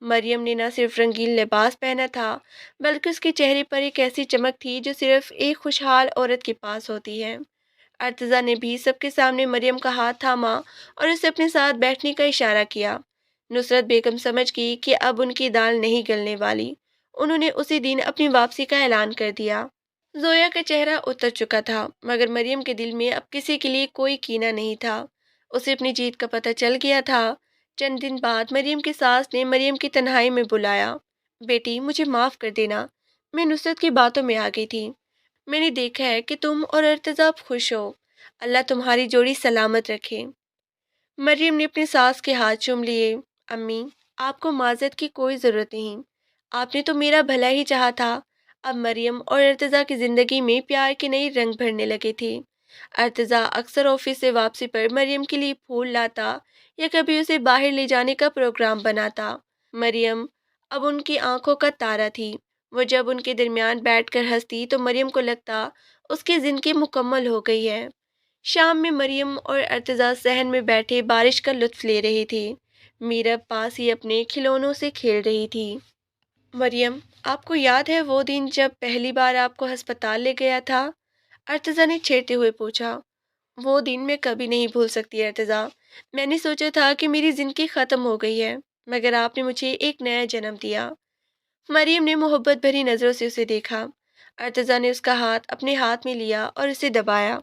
مریم نے نہ صرف رنگین لباس پہنا تھا بلکہ اس کے چہرے پر ایک ایسی چمک تھی جو صرف ایک خوشحال عورت کے پاس ہوتی ہے۔ ارتضیٰ نے بھی سب کے سامنے مریم کا ہاتھ تھاما اور اسے اپنے ساتھ بیٹھنے کا اشارہ کیا۔ نصرت بیگم سمجھ گئی کہ اب ان کی دال نہیں گلنے والی۔ انہوں نے اسی دن اپنی واپسی کا اعلان کر دیا۔ زویا کا چہرہ اتر چکا تھا مگر مریم کے دل میں اب کسی کے لیے کوئی کینہ نہیں تھا۔ اسے اپنی جیت کا پتہ چل گیا تھا۔ چند دن بعد مریم کی ساس نے مریم کی تنہائی میں بلایا۔ بیٹی مجھے معاف کر دینا، میں نصرت کی باتوں میں آ گئی تھی۔ میں نے دیکھا ہے کہ تم اور ارتضیٰ اب خوش ہو، اللہ تمہاری جوڑی سلامت رکھے۔ مریم نے اپنی ساس کے ہاتھ چوم لیے۔ امی، آپ کو معذرت کی کوئی ضرورت نہیں، آپ نے تو میرا بھلا ہی چاہا تھا۔ اب مریم اور ارتضیٰ کی زندگی میں پیار کے نئے رنگ بھرنے لگے تھے۔ ارتضیٰ اکثر آفس سے واپسی پر مریم کے لیے پھول لاتا یا کبھی اسے باہر لے جانے کا پروگرام بناتا۔ مریم اب ان کی آنکھوں کا تارا تھی۔ وہ جب ان کے درمیان بیٹھ کر ہنستی تو مریم کو لگتا اس کی زندگی مکمل ہو گئی ہے۔ شام میں مریم اور ارتضیٰ صحن میں بیٹھے بارش کا لطف لے رہے تھے۔ میرب پاس ہی اپنے کھلونوں سے کھیل رہی تھی۔ مریم، آپ کو یاد ہے وہ دن جب پہلی بار آپ کو ہسپتال لے گیا تھا؟ ارتضیٰ نے چھیڑتے ہوئے پوچھا۔ وہ دن میں کبھی نہیں بھول سکتی ارتضیٰ۔ میں نے سوچا تھا کہ میری زندگی ختم ہو گئی ہے مگر آپ نے مجھے ایک نیا جنم دیا۔ مریم نے محبت بھری نظروں سے اسے دیکھا۔ ارتضیٰ نے اس کا ہاتھ اپنے ہاتھ میں لیا اور اسے دبایا۔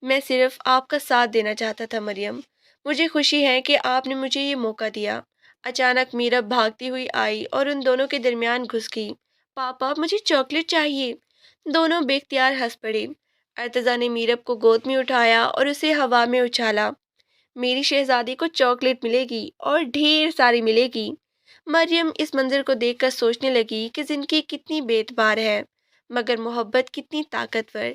میں صرف آپ کا ساتھ دینا چاہتا تھا مریم، مجھے خوشی ہے کہ آپ نے مجھے یہ موقع دیا۔ اچانک میرب بھاگتی ہوئی آئی اور ان دونوں کے درمیان گھس گئی۔ پاپا مجھے چاکلیٹ چاہیے۔ دونوں بے اختیار ہنس پڑے۔ ارتضیٰ نے میرب کو گود میں اٹھایا اور اسے ہوا میں اچھالا۔ میری شہزادی کو چاکلیٹ ملے گی اور ڈھیر ساری ملے گی۔ مریم اس منظر کو دیکھ کر سوچنے لگی کہ زندگی کتنی بے اعتبار ہے مگر محبت کتنی طاقتور۔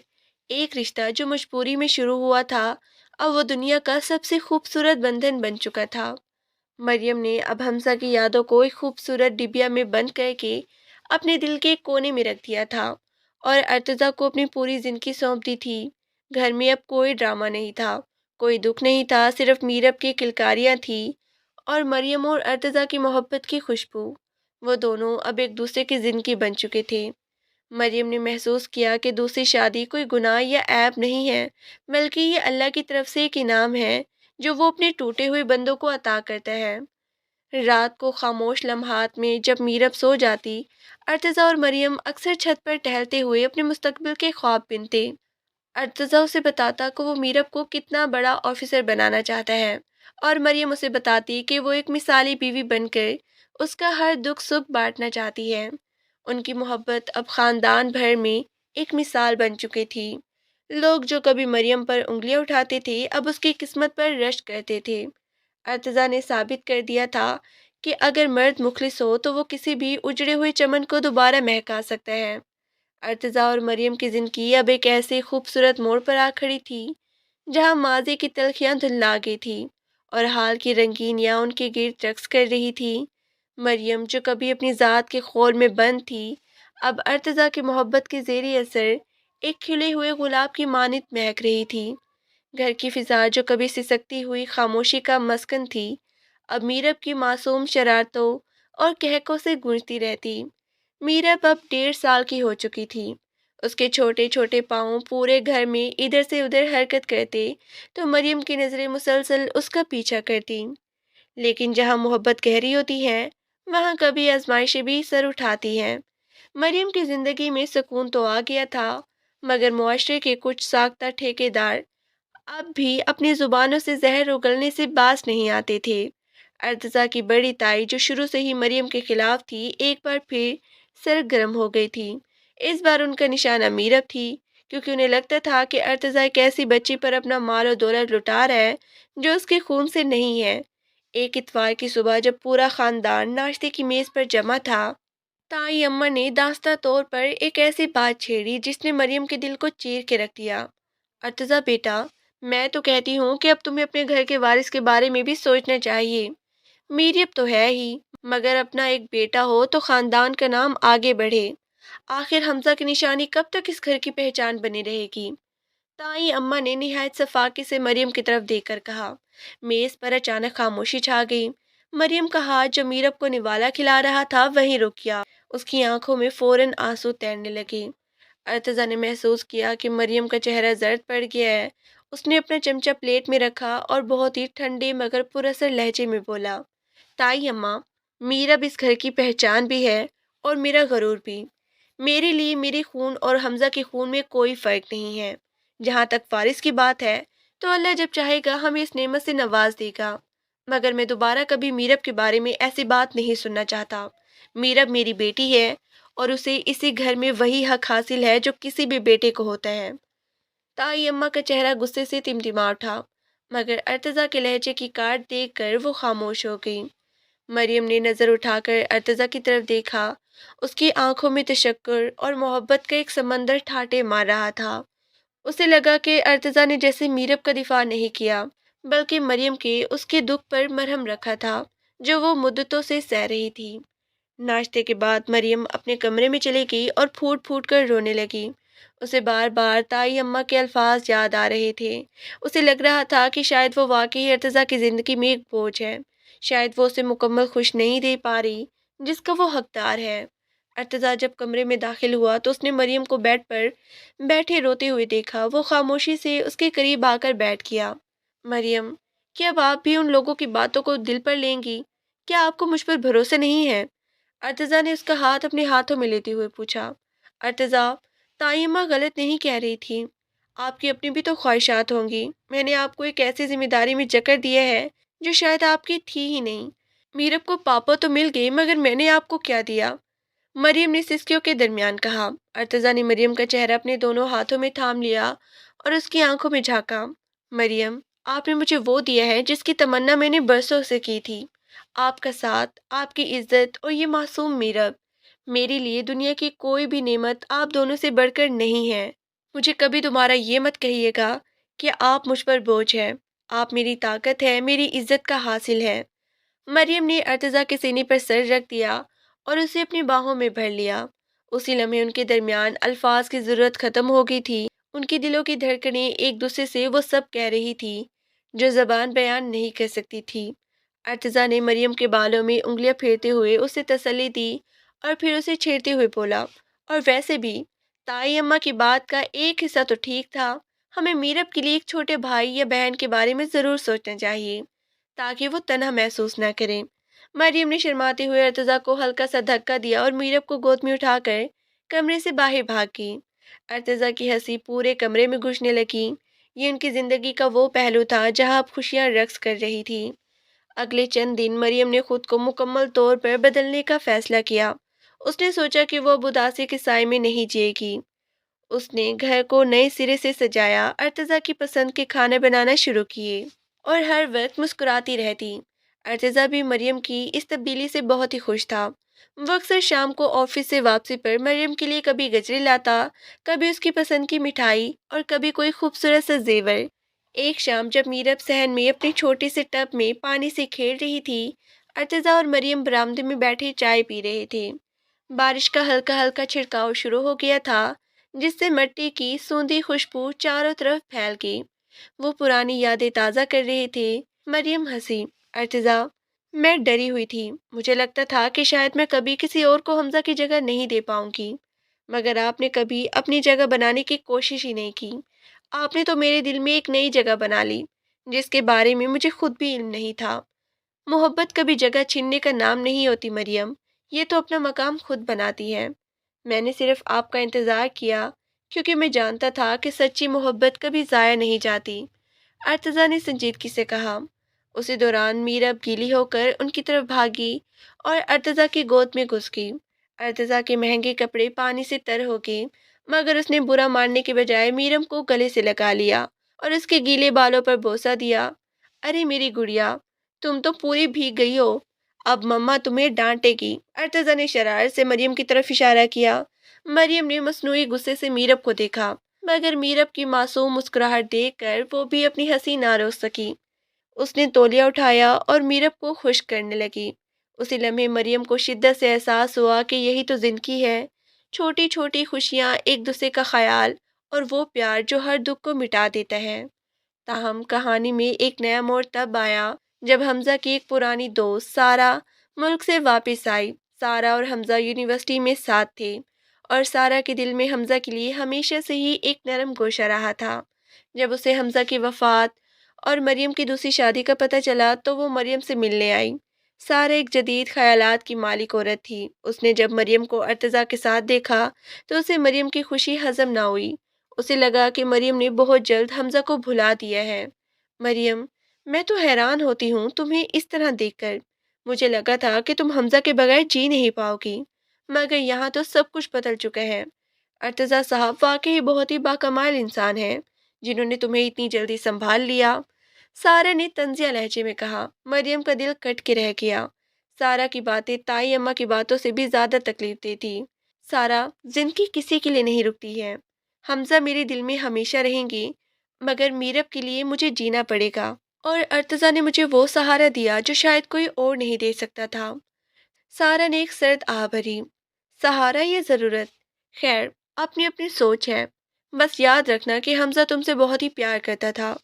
ایک رشتہ جو مجبوری میں شروع ہوا تھا اب وہ دنیا کا سب سے خوبصورت بندھن بن چکا تھا۔ مریم نے اب حمزہ کی یادوں کو ایک خوبصورت ڈبیا میں بند کر کے اپنے دل کے کونے میں رکھ دیا تھا اور ارتضیٰ کو اپنی پوری زندگی سونپ دی تھی۔ گھر میں اب کوئی ڈرامہ نہیں تھا، کوئی دکھ نہیں تھا، صرف میرب کی کلکاریاں تھیں اور مریم اور ارتضیٰ کی محبت کی خوشبو۔ وہ دونوں اب ایک دوسرے کی زندگی بن چکے تھے۔ مریم نے محسوس کیا کہ دوسری شادی کوئی گناہ یا عیب نہیں ہے بلکہ یہ اللہ کی طرف سے ایک انعام ہے جو وہ اپنے ٹوٹے ہوئے بندوں کو عطا کرتا ہے۔ رات کو خاموش لمحات میں جب میرب سو جاتی، ارتضیٰ اور مریم اکثر چھت پر ٹہلتے ہوئے اپنے مستقبل کے خواب بنتے۔ ارتضیٰ اسے بتاتا کہ وہ میرب کو کتنا بڑا آفیسر بنانا چاہتا ہے اور مریم اسے بتاتی کہ وہ ایک مثالی بیوی بن کر اس کا ہر دکھ سکھ بانٹنا چاہتی ہے۔ ان کی محبت اب خاندان بھر میں ایک مثال بن چکی تھی۔ لوگ جو کبھی مریم پر انگلیاں اٹھاتے تھے اب اس کی قسمت پر رشک کرتے تھے۔ ارتضیٰ نے ثابت کر دیا تھا کہ اگر مرد مخلص ہو تو وہ کسی بھی اجڑے ہوئے چمن کو دوبارہ مہکا سکتا ہے۔ ارتضیٰ اور مریم کی زندگی اب ایک ایسے خوبصورت موڑ پر آ کھڑی تھی جہاں ماضی کی تلخیاں دھلا گئی تھی اور حال کی رنگینیاں ان کے گرد رقص کر رہی تھی۔ مریم جو کبھی اپنی ذات کے خول میں بند تھی اب ارتضیٰ کی محبت کے زیر اثر ایک کھلے ہوئے گلاب کی مانند مہک رہی تھی۔ گھر کی فضا جو کبھی سسکتی ہوئی خاموشی کا مسکن تھی اب میرب کی معصوم شرارتوں اور کہکوں سے گونجتی رہتی۔ میرب اب 1.5 سال کی ہو چکی تھی۔ اس کے چھوٹے چھوٹے پاؤں پورے گھر میں ادھر سے ادھر حرکت کرتے تو مریم کی نظریں مسلسل اس کا پیچھا کرتی۔ لیکن جہاں محبت گہری ہوتی ہے وہاں کبھی آزمائشیں بھی سر اٹھاتی ہیں۔ مریم کی زندگی میں سکون تو آ گیا تھا مگر معاشرے کے کچھ ساختہ ٹھیکیدار اب بھی اپنی زبانوں سے زہر اگلنے سے باز نہیں آتے تھے۔ ارتضیٰ کی بڑی تائی جو شروع سے ہی مریم کے خلاف تھی ایک بار پھر سرگرم ہو گئی تھی۔ اس بار ان کا نشانہ میرب تھی کیونکہ انہیں لگتا تھا کہ ارتضیٰ ایک ایسی بچی پر اپنا مال و دولت لٹا رہا ہے جو اس کے خون سے نہیں ہے۔ ایک اتوار کی صبح جب پورا خاندان ناشتے کی میز پر جمع تھا، تائی اماں نے داستہ طور پر ایک ایسی بات چھیڑی جس نے مریم کے دل کو چیر کے رکھ دیا۔ ارتضیٰ بیٹا، میں تو کہتی ہوں کہ اب تمہیں اپنے گھر کے وارث کے بارے میں بھی سوچنا چاہیے۔ میرب تو ہے ہی مگر اپنا ایک بیٹا ہو تو خاندان کا نام آگے بڑھے۔ آخر حمزہ کی نشانی کب تک اس گھر کی پہچان بنی رہے گی؟ تائی اماں نے نہایت صفاقی سے مریم کی طرف دیکھ کر کہا۔ میز پر اچانک خاموشی چھا گئی۔ مریم کا ہاتھ جو میرب کو نوالا کھلا رہا تھا وہیں رک گیا۔ اس کی آنکھوں میں فوراً آنسو تیرنے لگے۔ ارتضیٰ نے محسوس کیا کہ مریم کا چہرہ زرد پڑ گیا ہے۔ اس نے اپنا چمچہ پلیٹ میں رکھا اور بہت ہی ٹھنڈے مگر پراثر لہجے میں بولا، تائی اماں، میرب اس گھر کی پہچان بھی ہے اور میرا غرور بھی۔ میرے لیے میرے خون اور حمزہ کے خون میں کوئی فرق نہیں ہے۔ جہاں تک وارث کی بات ہے تو اللہ جب چاہے گا ہمیں اس نعمت سے نواز دے گا، مگر میں دوبارہ کبھی میرب کے بارے میں ایسی بات نہیں سننا چاہتا۔ میرب میری بیٹی ہے اور اسے اسی گھر میں وہی حق حاصل ہے جو کسی بھی بیٹے کو ہوتا ہے۔ تائی اماں کا چہرہ غصے سے تمتما اٹھا، مگر ارتضیٰ کے لہجے کی کاٹ دیکھ کر وہ خاموش ہو گئی۔ مریم نے نظر اٹھا کر ارتضیٰ کی طرف دیکھا۔ اس کی آنکھوں میں تشکر اور محبت کا ایک سمندر ٹھاٹے مار رہا تھا۔ اسے لگا کہ ارتضیٰ نے جیسے میرب کا دفاع نہیں کیا، بلکہ مریم کے اس کے دکھ پر مرہم رکھا تھا جو وہ مدتوں سے سہ رہی تھی۔ ناشتے کے بعد مریم اپنے کمرے میں چلی گئی اور پھوٹ پھوٹ کر رونے لگی۔ اسے بار بار تائی اماں کے الفاظ یاد آ رہے تھے۔ اسے لگ رہا تھا کہ شاید وہ واقعی ارتضیٰ کی زندگی میں ایک بوجھ ہے، شاید وہ اسے مکمل خوش نہیں دے پا رہی جس کا وہ حقدار ہے۔ ارتضیٰ جب کمرے میں داخل ہوا تو اس نے مریم کو بیڈ پر بیٹھے روتے ہوئے دیکھا۔ وہ خاموشی سے اس کے قریب آ کر بیٹھ گیا۔ مریم، کیا اب آپ بھی ان لوگوں کی باتوں کو دل پر لیں گی؟ کیا آپ کو مجھ پر بھروسہ نہیں ہے؟ ارتضیٰ نے اس کا ہاتھ اپنے ہاتھوں میں لیتے ہوئے پوچھا۔ ارتضیٰ، تائی اماں غلط نہیں کہہ رہی تھی۔ آپ کی اپنی بھی تو خواہشات ہوں گی۔ میں نے آپ کو ایک ایسی ذمہ داری میں جکر دیا ہے جو شاید آپ کی تھی ہی نہیں۔ میرب کو پاپا تو مل گئے مگر میں نے آپ کو کیا دیا؟ مریم نے سسکیوں کے درمیان کہا۔ ارتضیٰ نے مریم کا چہرہ اپنے دونوں ہاتھوں میں تھام لیا اور اس کی آنکھوں میں جھانکا۔ مریم، آپ نے مجھے وہ دیا ہے جس کی تمنا میں نے برسوں سے کی تھی، آپ کا ساتھ، آپ کی عزت اور یہ معصوم میرب۔ میرے لیے دنیا کی کوئی بھی نعمت آپ دونوں سے بڑھ کر نہیں ہے۔ مجھے کبھی تمہارا یہ مت کہیے گا کہ آپ مجھ پر بوجھ ہے۔ آپ میری طاقت ہے، میری عزت کا حاصل ہے۔ مریم نے ارتضیٰ کے سینے پر سر رکھ دیا اور اسے اپنی باہوں میں بھر لیا۔ اسی لمحے ان کے درمیان الفاظ کی ضرورت ختم ہو گئی تھی۔ ان کی دلوں کی دھڑکنیں ایک دوسرے سے وہ سب کہہ رہی تھی جو زبان بیان نہیں کر سکتی تھی۔ ارتضیٰ نے مریم کے بالوں میں انگلیاں پھیرتے ہوئے اسے تسلی دی اور پھر اسے چھیڑتے ہوئے بولا، اور ویسے بھی تائی اماں کی بات کا ایک حصہ تو ٹھیک تھا۔ ہمیں میرب کے لیے ایک چھوٹے بھائی یا بہن کے بارے میں ضرور سوچنا چاہیے تاکہ وہ تنہا محسوس نہ کرے۔ مریم نے شرماتے ہوئے ارتضیٰ کو ہلکا سا دھکا دیا اور میرب کو گود میں اٹھا کر کمرے سے باہر بھاگ گئی۔ ارتضیٰ کی ہنسی پورے کمرے میں گونجنے لگی۔ یہ ان کی زندگی کا وہ پہلو تھا جہاں اب خوشیاں رقص کر رہی تھی۔ اگلے چند دن مریم نے خود کو مکمل طور پر بدلنے کا فیصلہ کیا۔ اس نے سوچا کہ وہ اب اداسی کے سائے میں نہیں جیے گی۔ اس نے گھر کو نئے سرے سے سجایا، ارتضیٰ کی پسند کے کھانے بنانا شروع کیے اور ہر وقت مسکراتی رہتی۔ ارتضیٰ بھی مریم کی اس تبدیلی سے بہت ہی خوش تھا۔ وہ اکثر شام کو آفس سے واپسی پر مریم کے لیے کبھی گجرے لاتا، کبھی اس کی پسند کی مٹھائی اور کبھی کوئی خوبصورت سا زیور۔ ایک شام جب میرب صحن میں اپنے چھوٹے سے ٹب میں پانی سے کھیل رہی تھی، ارتضیٰ اور مریم برآمدے میں بیٹھے چائے پی رہے تھے۔ بارش کا ہلکا ہلکا چھڑکاؤ شروع ہو گیا تھا جس سے مٹی کی سوندھی خوشبو چاروں طرف پھیل گئی۔ وہ پرانی یادیں تازہ کر رہے تھے۔ مریم ہنسی۔ ارتضیٰ، میں ڈری ہوئی تھی۔ مجھے لگتا تھا کہ شاید میں کبھی کسی اور کو حمزہ کی جگہ نہیں دے پاؤں گی، مگر آپ نے کبھی اپنی جگہ بنانے کی کوشش ہی نہیں کی۔ آپ نے تو میرے دل میں ایک نئی جگہ بنا لی جس کے بارے میں مجھے خود بھی علم نہیں تھا۔ محبت کبھی جگہ چھیننے کا نام نہیں ہوتی مریم، یہ تو اپنا مقام خود بناتی ہے۔ میں نے صرف آپ کا انتظار کیا کیونکہ میں جانتا تھا کہ سچی محبت کبھی ضائع نہیں جاتی۔ ارتضیٰ نے سنجیدگی سے کہا۔ اسی دوران میرب گیلی ہو کر ان کی طرف بھاگی اور ارتضیٰ کی گود میں گھس گئی۔ ارتضیٰ کے مہنگے کپڑے پانی سے تر ہو گئے، مگر اس نے برا ماننے کے بجائے میرم کو گلے سے لگا لیا اور اس کے گیلے بالوں پر بوسہ دیا۔ ارے میری گڑیا، تم تو پوری بھیگ گئی ہو، اب مما تمہیں ڈانٹے گی۔ ارتضیٰ نے شرارت سے مریم کی طرف اشارہ کیا۔ مریم نے مصنوعی غصے سے میرب کو دیکھا، مگر میرب کی معصوم مسکراہٹ دیکھ کر وہ بھی اپنی ہنسی نہ روک سکی۔ اس نے تولیہ اٹھایا اور میرب کو خشک کرنے لگی۔ اسی لمحے مریم کو شدت سے احساس ہوا کہ یہی تو زندگی ہے، چھوٹی چھوٹی خوشیاں، ایک دوسرے کا خیال اور وہ پیار جو ہر دکھ کو مٹا دیتا ہے۔ تاہم کہانی میں ایک نیا موڑ تب آیا جب حمزہ کی ایک پرانی دوست سارہ ملک سے واپس آئی، سارہ اور حمزہ یونیورسٹی میں ساتھ تھے، اور سارہ کے دل میں حمزہ کے لیے ہمیشہ سے ہی ایک نرم گوشہ رہا تھا۔ جب اسے حمزہ کی وفات اور مریم کی دوسری شادی کا پتہ چلا تو وہ مریم سے ملنے آئی۔ سارہ ایک جدید خیالات کی مالک عورت تھی۔ اس نے جب مریم کو ارتضیٰ کے ساتھ دیکھا تو اسے مریم کی خوشی ہضم نہ ہوئی۔ اسے لگا کہ مریم نے بہت جلد حمزہ کو بھلا دیا ہے۔ مریم، میں تو حیران ہوتی ہوں تمہیں اس طرح دیکھ کر۔ مجھے لگا تھا کہ تم حمزہ کے بغیر جی نہیں پاؤ گی، مگر یہاں تو سب کچھ بدل چکا ہے۔ ارتضیٰ صاحب واقعی بہت ہی باکمال انسان ہیں، جنہوں نے تمہیں اتنی جلدی سنبھال لیا۔ سارہ نے طنزیہ لہجے میں کہا۔ مریم کا دل کٹ کے رہ گیا۔ سارہ کی باتیں تائی اماں کی باتوں سے بھی زیادہ تکلیف دہ تھی۔ سارہ، زندگی کسی کے لیے نہیں رکتی ہے۔ حمزہ میرے دل میں ہمیشہ رہیں گی، مگر میرب کے لیے مجھے جینا پڑے گا۔ اور ارتضیٰ نے مجھے وہ سہارا دیا جو شاید کوئی اور نہیں دے سکتا تھا۔ سارہ نے ایک سرد آہ بھری۔ سہارا یا ضرورت؟ خیر، اپنی اپنی سوچ ہے۔ بس یاد رکھنا کہ حمزہ تم سے بہت ہی پیار کرتا تھا۔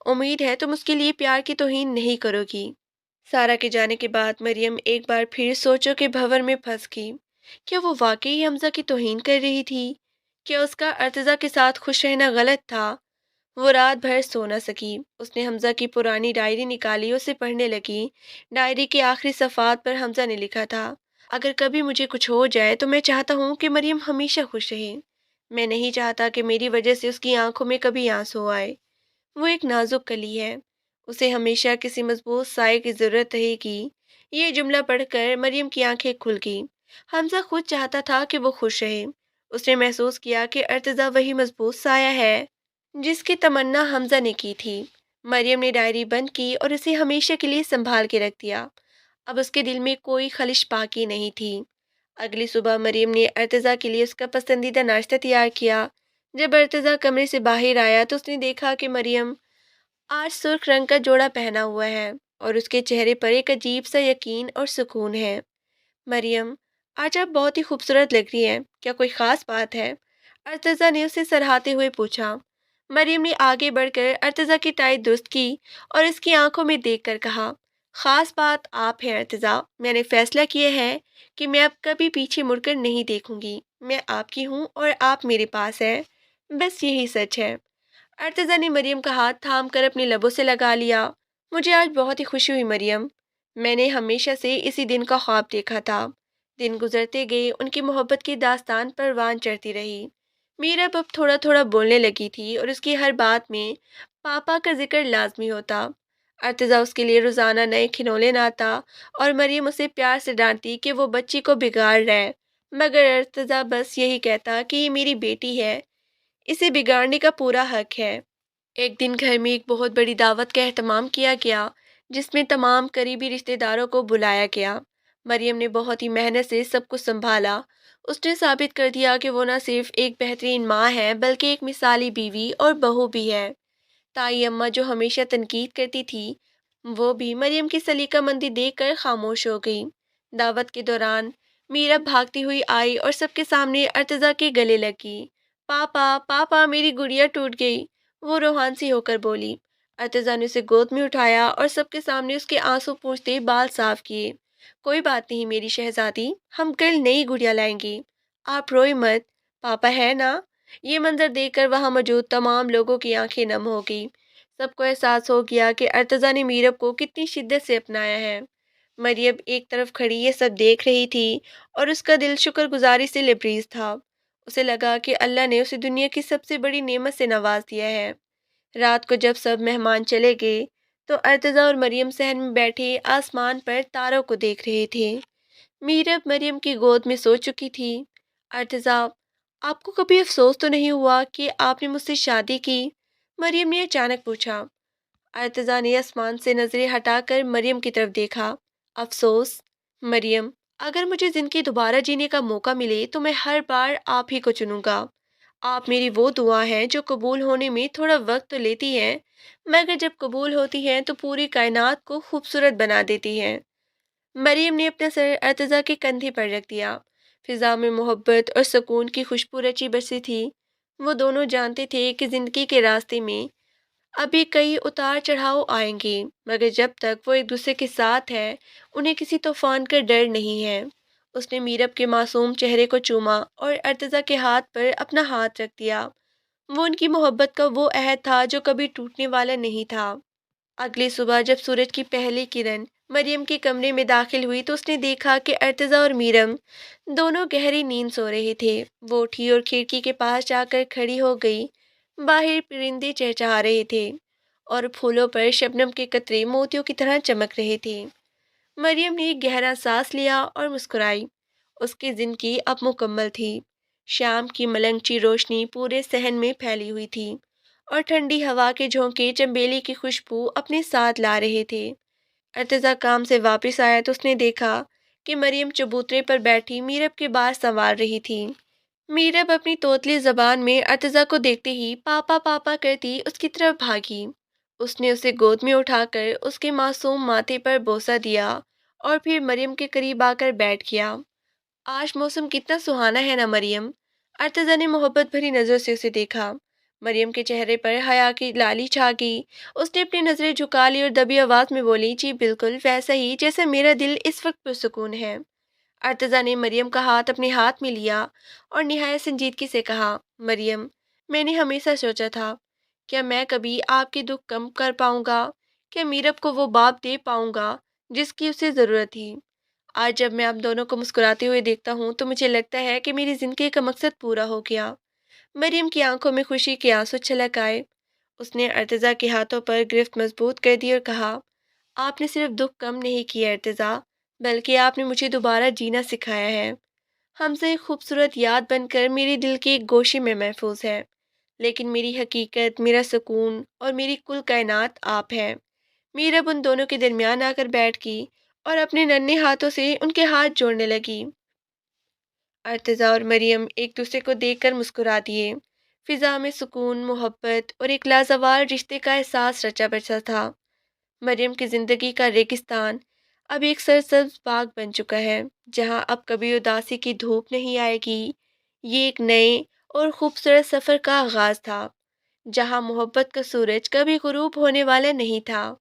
امید ہے تم اس کے لیے پیار کی توہین نہیں کرو گی۔ سارہ کے جانے کے بعد مریم ایک بار پھر سوچوں کے بھنور میں پھنس گئی۔ کیا وہ واقعی حمزہ کی توہین کر رہی تھی؟ کیا اس کا ارتضیٰ کے ساتھ خوش رہنا غلط تھا؟ وہ رات بھر سو نہ سکی۔ اس نے حمزہ کی پرانی ڈائری نکالی، اسے پڑھنے لگی۔ ڈائری کے آخری صفحات پر حمزہ نے لکھا تھا: اگر کبھی مجھے کچھ ہو جائے تو میں چاہتا ہوں کہ مریم ہمیشہ خوش رہے۔ میں نہیں چاہتا کہ میری وجہ سے اس کی آنکھوں میں کبھی آنسو آئے۔ وہ ایک نازک کلی ہے، اسے ہمیشہ کسی مضبوط سائے کی ضرورت رہے گی۔ یہ جملہ پڑھ کر مریم کی آنکھیں کھل گئیں۔ حمزہ خود چاہتا تھا کہ وہ خوش رہے۔ اس نے محسوس کیا کہ ارتضیٰ وہی مضبوط سایہ ہے جس کی تمنا حمزہ نے کی تھی۔ مریم نے ڈائری بند کی اور اسے ہمیشہ کے لیے سنبھال کے رکھ دیا۔ اب اس کے دل میں کوئی خلش باقی نہیں تھی۔ اگلی صبح مریم نے ارتضیٰ کے لیے اس کا پسندیدہ ناشتہ تیار کیا۔ جب ارتضیٰ کمرے سے باہر آیا تو اس نے دیکھا کہ مریم آج سرخ رنگ کا جوڑا پہنا ہوا ہے اور اس کے چہرے پر ایک عجیب سا یقین اور سکون ہے۔ مریم، آج آپ بہت ہی خوبصورت لگ رہی ہیں، کیا کوئی خاص بات ہے؟ ارتضیٰ نے اسے سراہتے ہوئے پوچھا۔ مریم نے آگے بڑھ کر ارتضیٰ کی ٹائی درست کی اور اس کی آنکھوں میں دیکھ کر کہا: خاص بات آپ ہیں ارتضیٰ، میں نے فیصلہ کیا ہے کہ میں اب کبھی پیچھے مڑ کر نہیں دیکھوں گی۔ میں آپ کی ہوں اور آپ میرے پاس ہیں، بس یہی سچ ہے۔ ارتضیٰ نے مریم کا ہاتھ تھام کر اپنے لبوں سے لگا لیا۔ مجھے آج بہت ہی خوشی ہوئی مریم، میں نے ہمیشہ سے اسی دن کا خواب دیکھا تھا۔ دن گزرتے گئے، ان کی محبت کی داستان پروان چڑھتی رہی۔ میرب اب تھوڑا تھوڑا بولنے لگی تھی اور اس کی ہر بات میں پاپا کا ذکر لازمی ہوتا۔ ارتضیٰ اس کے لیے روزانہ نئے کھلونے لاتا اور مریم اسے پیار سے ڈانٹتی کہ وہ بچی کو بگاڑ رہا ہے، مگر ارتضیٰ بس یہی کہتا کہ یہ میری بیٹی ہے، اسے بگاڑنے کا پورا حق ہے۔ ایک دن گھر میں ایک بہت بڑی دعوت کا اہتمام کیا گیا جس میں تمام قریبی رشتہ داروں کو بلایا گیا۔ مریم نے بہت ہی محنت سے سب کچھ سنبھالا۔ اس نے ثابت کر دیا کہ وہ نہ صرف ایک بہترین ماں ہے بلکہ ایک مثالی بیوی اور بہو بھی ہے۔ تائی اماں جو ہمیشہ تنقید کرتی تھی، وہ بھی مریم کی سلیقہ مندی دیکھ کر خاموش ہو گئی۔ دعوت کے دوران میرا بھاگتی ہوئی آئی اور سب کے سامنے ارتضیٰ کے گلے لگی۔ پاپا پاپا، میری گڑیا ٹوٹ گئی، وہ روحان سی ہو کر بولی۔ ارتضیٰ نے اسے گود میں اٹھایا اور سب کے سامنے اس کے آنسو پوچھتے بال صاف کیے۔ کوئی بات نہیں میری شہزادی، ہم کل نئی گڑیا لائیں گے، آپ روئے مت، پاپا ہے نا؟ یہ منظر دیکھ کر وہاں موجود تمام لوگوں کی آنکھیں نم ہو گئی۔ سب کو احساس ہو گیا کہ ارتضیٰ نے میرب کو کتنی شدت سے اپنایا ہے۔ مریم ایک طرف کھڑی یہ سب دیکھ رہی تھی اور اس کا دل شکر گزاری سے لبریز تھا۔ اسے لگا کہ اللہ نے اسے دنیا کی سب سے بڑی نعمت سے نواز دیا ہے۔ رات کو جب سب مہمان چلے گئے تو ارتضیٰ اور مریم صحن میں بیٹھے آسمان پر تاروں کو دیکھ رہے تھے۔ میرب مریم کی گود میں سو چکی تھی۔ ارتضیٰ، آپ کو کبھی افسوس تو نہیں ہوا کہ آپ نے مجھ سے شادی کی؟ مریم نے اچانک پوچھا۔ ارتضیٰ نے آسمان سے نظریں ہٹا کر مریم کی طرف دیکھا۔ افسوس؟ مریم، اگر مجھے زندگی دوبارہ جینے کا موقع ملے تو میں ہر بار آپ ہی کو چنوں گا۔ آپ میری وہ دعا ہیں جو قبول ہونے میں تھوڑا وقت تو لیتی ہیں، مگر جب قبول ہوتی ہیں تو پوری کائنات کو خوبصورت بنا دیتی ہیں۔ مریم نے اپنا سر ارتضیٰ کے کندھے پر رکھ دیا۔ فضا میں محبت اور سکون کی خوشبو رچی بسی تھی۔ وہ دونوں جانتے تھے کہ زندگی کے راستے میں ابھی کئی اتار چڑھاؤ آئیں گے، مگر جب تک وہ ایک دوسرے کے ساتھ ہے انہیں کسی طوفان کا ڈر نہیں ہے۔ اس نے میرب کے معصوم چہرے کو چوما اور ارتضی کے ہاتھ پر اپنا ہاتھ رکھ دیا۔ وہ ان کی محبت کا وہ عہد تھا جو کبھی ٹوٹنے والا نہیں تھا۔ اگلی صبح جب سورج کی پہلی کرن مریم کے کمرے میں داخل ہوئی تو اس نے دیکھا کہ ارتضی اور میرم دونوں گہری نیند سو رہے تھے۔ وہ اٹھی اور کھڑکی کے پاس جا کر کھڑی ہو گئی۔ باہر پرندے چہچہا رہے تھے اور پھولوں پر شبنم کے قطرے موتیوں کی طرح چمک رہے تھے۔ مریم نے ایک گہرا سانس لیا اور مسکرائی۔ اس کی زندگی اب مکمل تھی۔ شام کی ملنگچی روشنی پورے صحن میں پھیلی ہوئی تھی اور ٹھنڈی ہوا کے جھونکے چنبیلی کی خوشبو اپنے ساتھ لا رہے تھے۔ ارتضی کام سے واپس آیا تو اس نے دیکھا کہ مریم چبوترے پر بیٹھی میرب کے بال سنوار رہی تھی۔ میرب اپنی توتلی زبان میں ارتضی کو دیکھتے ہی پاپا پاپا کرتی اس کی طرف بھاگی۔ اس نے اسے گود میں اٹھا کر اس کے معصوم ماتھے پر بوسہ دیا اور پھر مریم کے قریب آ کر بیٹھ گیا۔ آج موسم کتنا سہانا ہے نا مریم؟ ارتضی نے محبت بھری نظر سے اسے دیکھا۔ مریم کے چہرے پر حیا کی لالی چھا گئی۔ اس نے اپنی نظریں جھکا لی اور دبی آواز میں بولی، جی بالکل ویسا ہی جیسا میرا دل اس وقت پرسکون ہے۔ ارتضی نے مریم کا ہاتھ اپنے ہاتھ میں لیا اور نہایت سنجیدگی سے کہا، مریم، میں نے ہمیشہ سوچا تھا، کیا میں کبھی آپ کے دکھ کم کر پاؤں گا؟ کیا میرب کو وہ باپ دے پاؤں گا جس کی اسے ضرورت تھی؟ آج جب میں آپ دونوں کو مسکراتے ہوئے دیکھتا ہوں تو مجھے لگتا ہے کہ میری زندگی کا مقصد پورا ہو گیا۔ مریم کی آنکھوں میں خوشی کے آنسو چھلک آئے۔ اس نے ارتضی کے ہاتھوں پر گرفت مضبوط کر دی اور کہا، آپ نے صرف دکھ کم نہیں کیا ارتضی، بلکہ آپ نے مجھے دوبارہ جینا سکھایا ہے۔ حمزہ ایک خوبصورت یاد بن کر میرے دل کے ایک گوشے میں محفوظ ہے، لیکن میری حقیقت، میرا سکون اور میری کل کائنات آپ ہے۔ میرب ان دونوں کے درمیان آ کر بیٹھ گئی اور اپنے ننھے ہاتھوں سے ان کے ہاتھ جوڑنے لگی۔ ارتضی اور مریم ایک دوسرے کو دیکھ کر مسکرا دیے۔ فضا میں سکون، محبت اور ایک لازوال رشتے کا احساس رچا بسا تھا۔ مریم کی زندگی کا ریگستان اب ایک سرسبز باغ بن چکا ہے، جہاں اب کبھی اداسی کی دھوپ نہیں آئے گی۔ یہ ایک نئے اور خوبصورت سفر کا آغاز تھا، جہاں محبت کا سورج کبھی غروب ہونے والا نہیں تھا۔